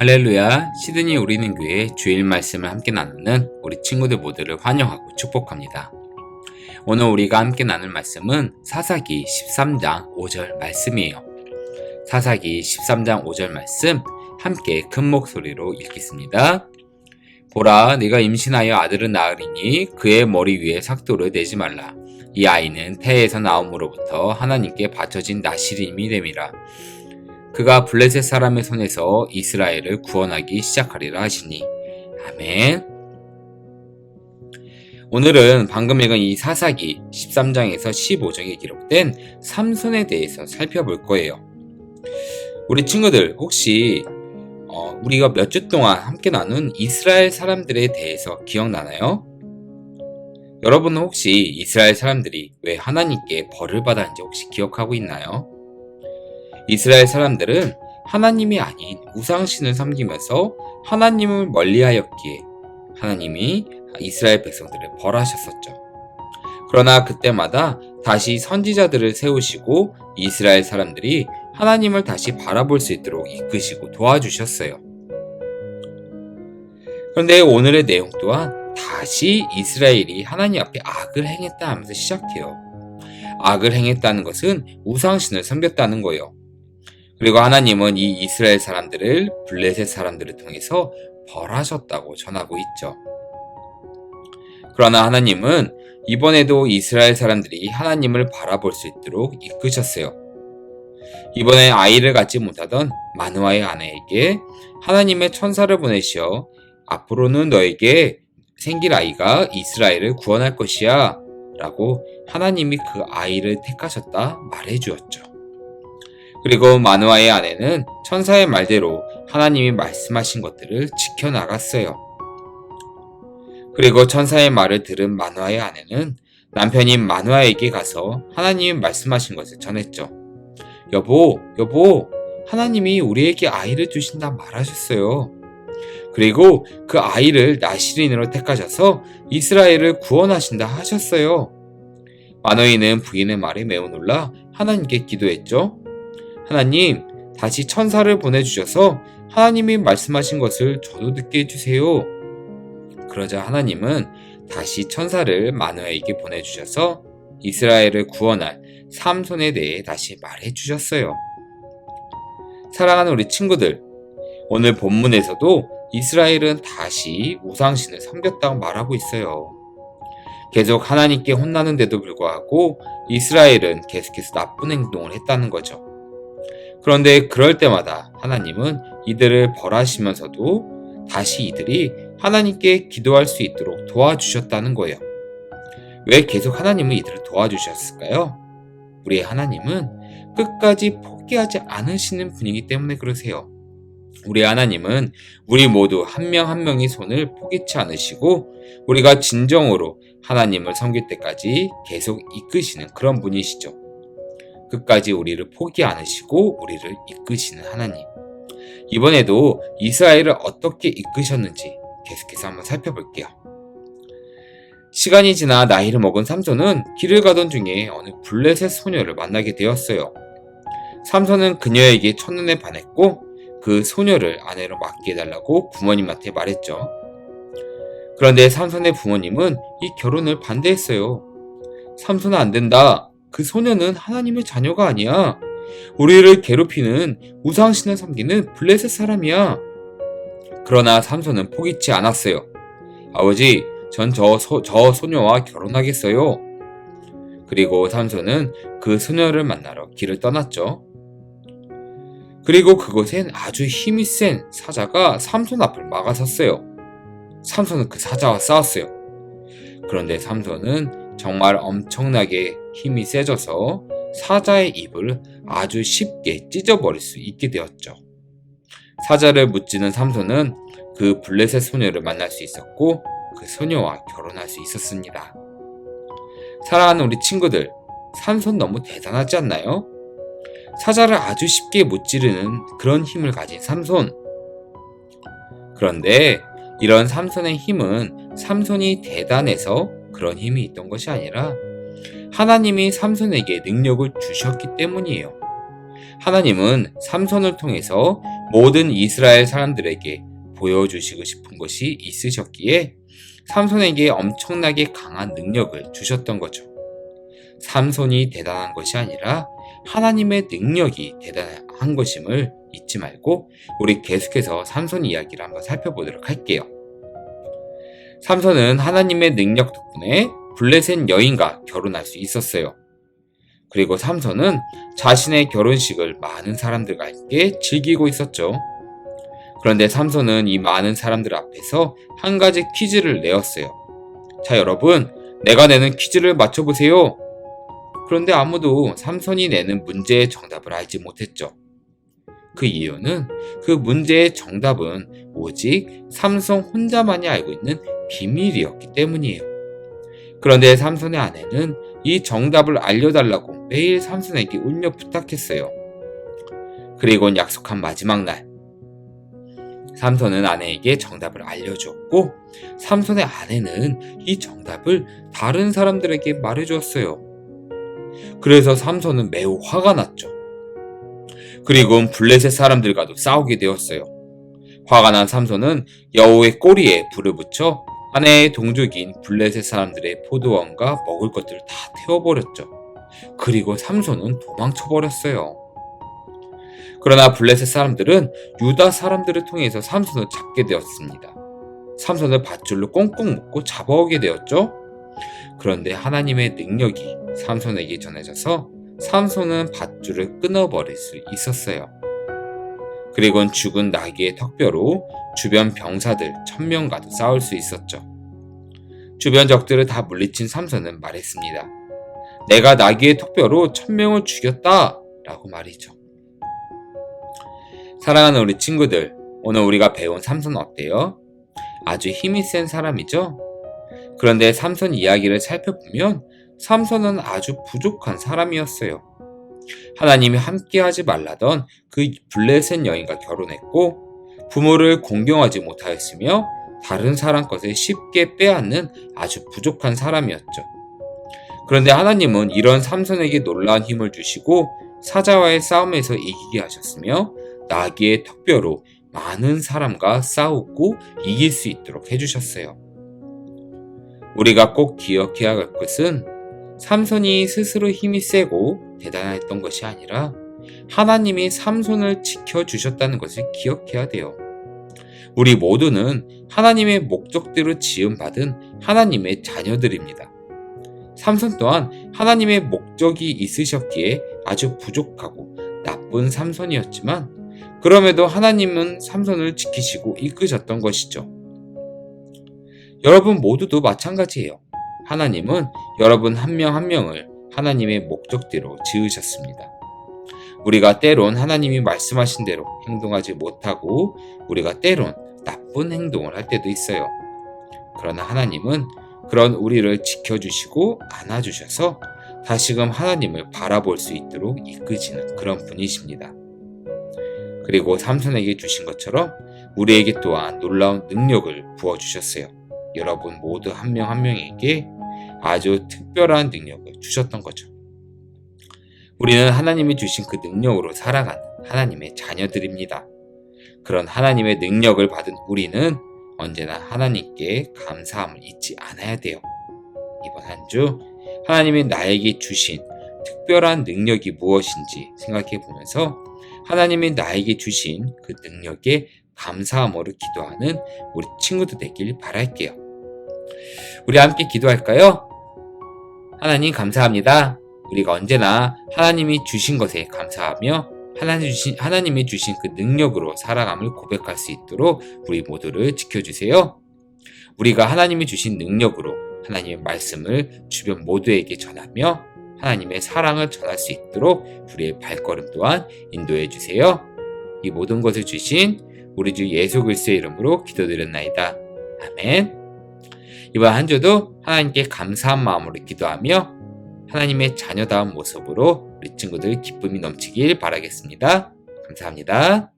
할렐루야, 시드니 우리는 교회 주일 말씀을 함께 나누는 우리 친구들 모두를 환영하고 축복합니다. 오늘 우리가 함께 나눌 말씀은 사사기 13장 5절 말씀이에요. 사사기 13장 5절 말씀 함께 큰 목소리로 읽겠습니다. 보라, 네가 임신하여 아들을 낳으리니 그의 머리 위에 삭도를 내지 말라. 이 아이는 태에서 나옴으로부터 하나님께 바쳐진 나시림이 됨이라. 그가 블레셋 사람의 손에서 이스라엘을 구원하기 시작하리라 하시니. 아멘. 오늘은 방금 읽은 이 사사기 13장에서 15장에 기록된 삼손에 대해서 살펴볼 거예요. 우리 친구들 혹시 우리가 몇 주 동안 함께 나눈 이스라엘 사람들에 대해서 기억나나요? 여러분은 혹시 이스라엘 사람들이 왜 하나님께 벌을 받았는지 혹시 기억하고 있나요? 이스라엘 사람들은 하나님이 아닌 우상신을 섬기면서 하나님을 멀리하였기에 하나님이 이스라엘 백성들을 벌하셨었죠. 그러나 그때마다 다시 선지자들을 세우시고 이스라엘 사람들이 하나님을 다시 바라볼 수 있도록 이끄시고 도와주셨어요. 그런데 오늘의 내용 또한 다시 이스라엘이 하나님 앞에 악을 행했다 하면서 시작해요. 악을 행했다는 것은 우상신을 섬겼다는 거예요. 그리고 하나님은 이 이스라엘 사람들을 블레셋 사람들을 통해서 벌하셨다고 전하고 있죠. 그러나 하나님은 이번에도 이스라엘 사람들이 하나님을 바라볼 수 있도록 이끄셨어요. 이번에 아이를 갖지 못하던 마누아의 아내에게 하나님의 천사를 보내시어 앞으로는 너에게 생길 아이가 이스라엘을 구원할 것이야 라고 하나님이 그 아이를 택하셨다 말해주었죠. 그리고 마누아의 아내는 천사의 말대로 하나님이 말씀하신 것들을 지켜나갔어요. 그리고 천사의 말을 들은 마누아의 아내는 남편인 마누아에게 가서 하나님이 말씀하신 것을 전했죠. 여보, 하나님이 우리에게 아이를 주신다 말하셨어요. 그리고 그 아이를 나시린으로 택하셔서 이스라엘을 구원하신다 하셨어요. 마누아는 부인의 말에 매우 놀라 하나님께 기도했죠. 하나님, 다시 천사를 보내주셔서 하나님이 말씀하신 것을 저도 듣게 해주세요. 그러자 하나님은 다시 천사를 마누아에게 보내주셔서 이스라엘을 구원할 삼손에 대해 다시 말해주셨어요. 사랑하는 우리 친구들, 오늘 본문에서도 이스라엘은 다시 우상신을 섬겼다고 말하고 있어요. 계속 하나님께 혼나는데도 불구하고 이스라엘은 계속해서 나쁜 행동을 했다는 거죠. 그런데 그럴 때마다 하나님은 이들을 벌하시면서도 다시 이들이 하나님께 기도할 수 있도록 도와주셨다는 거예요. 왜 계속 하나님은 이들을 도와주셨을까요? 우리의 하나님은 끝까지 포기하지 않으시는 분이기 때문에 그러세요. 우리 하나님은 우리 모두 한 명 한 명의 손을 포기치 않으시고 우리가 진정으로 하나님을 섬길 때까지 계속 이끄시는 그런 분이시죠. 끝까지 우리를 포기 않으시고 우리를 이끄시는 하나님. 이번에도 이스라엘을 어떻게 이끄셨는지 계속해서 한번 살펴볼게요. 시간이 지나 나이를 먹은 삼손은 길을 가던 중에 어느 블레셋 소녀를 만나게 되었어요. 삼손은 그녀에게 첫눈에 반했고 그 소녀를 아내로 맡게 해달라고 부모님한테 말했죠. 그런데 삼손의 부모님은 이 결혼을 반대했어요. 삼손은 안 된다. 그 소녀는 하나님의 자녀가 아니야. 우리를 괴롭히는 우상신을 섬기는 블레셋 사람이야. 그러나 삼손은 포기치 않았어요. 아버지, 전 저 소녀와 결혼하겠어요. 그리고 삼손은 그 소녀를 만나러 길을 떠났죠. 그리고 그곳엔 아주 힘이 센 사자가 삼손 앞을 막아섰어요. 삼손은 그 사자와 싸웠어요. 그런데 삼손은 정말 엄청나게 힘이 세져서 사자의 입을 아주 쉽게 찢어버릴 수 있게 되었죠. 사자를 무찌는 삼손은 그 블레셋 소녀를 만날 수 있었고 그 소녀와 결혼할 수 있었습니다. 사랑하는 우리 친구들, 삼손 너무 대단하지 않나요? 사자를 아주 쉽게 무찌르는 그런 힘을 가진 삼손. 그런데 이런 삼손의 힘은 삼손이 대단해서 그런 힘이 있던 것이 아니라 하나님이 삼손에게 능력을 주셨기 때문이에요. 하나님은 삼손을 통해서 모든 이스라엘 사람들에게 보여주시고 싶은 것이 있으셨기에 삼손에게 엄청나게 강한 능력을 주셨던 거죠. 삼손이 대단한 것이 아니라 하나님의 능력이 대단한 것임을 잊지 말고 우리 계속해서 삼손 이야기를 한번 살펴보도록 할게요. 삼손은 하나님의 능력 덕분에 블레셋 여인과 결혼할 수 있었어요. 그리고 삼손은 자신의 결혼식을 많은 사람들과 함께 즐기고 있었죠. 그런데 삼손은 이 많은 사람들 앞에서 한 가지 퀴즈를 내었어요. 자, 여러분, 내가 내는 퀴즈를 맞춰보세요. 그런데 아무도 삼손이 내는 문제의 정답을 알지 못했죠. 그 이유는 그 문제의 정답은 오직 삼손 혼자만이 알고 있는 비밀이었기 때문이에요. 그런데 삼손의 아내는 이 정답을 알려달라고 매일 삼손에게 울며 부탁했어요. 그리고 약속한 마지막 날, 삼손은 아내에게 정답을 알려주었고 삼손의 아내는 이 정답을 다른 사람들에게 말해주었어요. 그래서 삼손은 매우 화가 났죠. 그리고 블레셋 사람들과도 싸우게 되었어요. 화가 난 삼손은 여호와의 꼬리에 불을 붙여 아내의 동족인 블레셋 사람들의 포도원과 먹을 것들을 다 태워버렸죠. 그리고 삼손은 도망쳐버렸어요. 그러나 블레셋 사람들은 유다 사람들을 통해서 삼손을 잡게 되었습니다. 삼손을 밧줄로 꽁꽁 묶고 잡아오게 되었죠. 그런데 하나님의 능력이 삼손에게 전해져서 삼손은 밧줄을 끊어버릴 수 있었어요. 그리고 죽은 나귀의 턱뼈로 주변 병사들 1000명과도 싸울 수 있었죠. 주변 적들을 다 물리친 삼손은 말했습니다. 내가 나귀의 턱뼈로 1000명을 죽였다 라고 말이죠. 사랑하는 우리 친구들, 오늘 우리가 배운 삼손 어때요? 아주 힘이 센 사람이죠? 그런데 삼손 이야기를 살펴보면 삼손은 아주 부족한 사람이었어요. 하나님이 함께하지 말라던 그 블레셋 여인과 결혼했고 부모를 공경하지 못하였으며 다른 사람 것을 쉽게 빼앗는 아주 부족한 사람이었죠. 그런데 하나님은 이런 삼손에게 놀라운 힘을 주시고 사자와의 싸움에서 이기게 하셨으며 나귀의 턱뼈로 많은 사람과 싸우고 이길 수 있도록 해주셨어요. 우리가 꼭 기억해야 할 것은 삼손이 스스로 힘이 세고 대단했던 것이 아니라 하나님이 삼손을 지켜주셨다는 것을 기억해야 돼요. 우리 모두는 하나님의 목적대로 지음받은 하나님의 자녀들입니다. 삼손 또한 하나님의 목적이 있으셨기에 아주 부족하고 나쁜 삼손이었지만 그럼에도 하나님은 삼손을 지키시고 이끄셨던 것이죠. 여러분 모두도 마찬가지예요. 하나님은 여러분 한 명 한 명을 하나님의 목적대로 지으셨습니다. 우리가 때론 하나님이 말씀하신 대로 행동하지 못하고 우리가 때론 나쁜 행동을 할 때도 있어요. 그러나 하나님은 그런 우리를 지켜주시고 안아주셔서 다시금 하나님을 바라볼 수 있도록 이끄시는 그런 분이십니다. 그리고 삼손에게 주신 것처럼 우리에게 또한 놀라운 능력을 부어주셨어요. 여러분 모두 한 명 한 명에게 아주 특별한 능력을 주셨던 거죠. 우리는 하나님이 주신 그 능력으로 살아가는 하나님의 자녀들입니다. 그런 하나님의 능력을 받은 우리는 언제나 하나님께 감사함을 잊지 않아야 돼요. 이번 한 주 하나님이 나에게 주신 특별한 능력이 무엇인지 생각해 보면서 하나님이 나에게 주신 그 능력에 감사함으로 기도하는 우리 친구들 되길 바랄게요. 우리 함께 기도할까요? 하나님 감사합니다. 우리가 언제나 하나님이 주신 것에 감사하며 하나님이 주신 그 능력으로 살아감을 고백할 수 있도록 우리 모두를 지켜주세요. 우리가 하나님이 주신 능력으로 하나님의 말씀을 주변 모두에게 전하며 하나님의 사랑을 전할 수 있도록 우리의 발걸음 또한 인도해 주세요. 이 모든 것을 주신 우리 주 예수 그리스도의 이름으로 기도드렸나이다. 아멘. 이번 한 주도 하나님께 감사한 마음으로 기도하며 하나님의 자녀다운 모습으로 우리 친구들 기쁨이 넘치길 바라겠습니다. 감사합니다.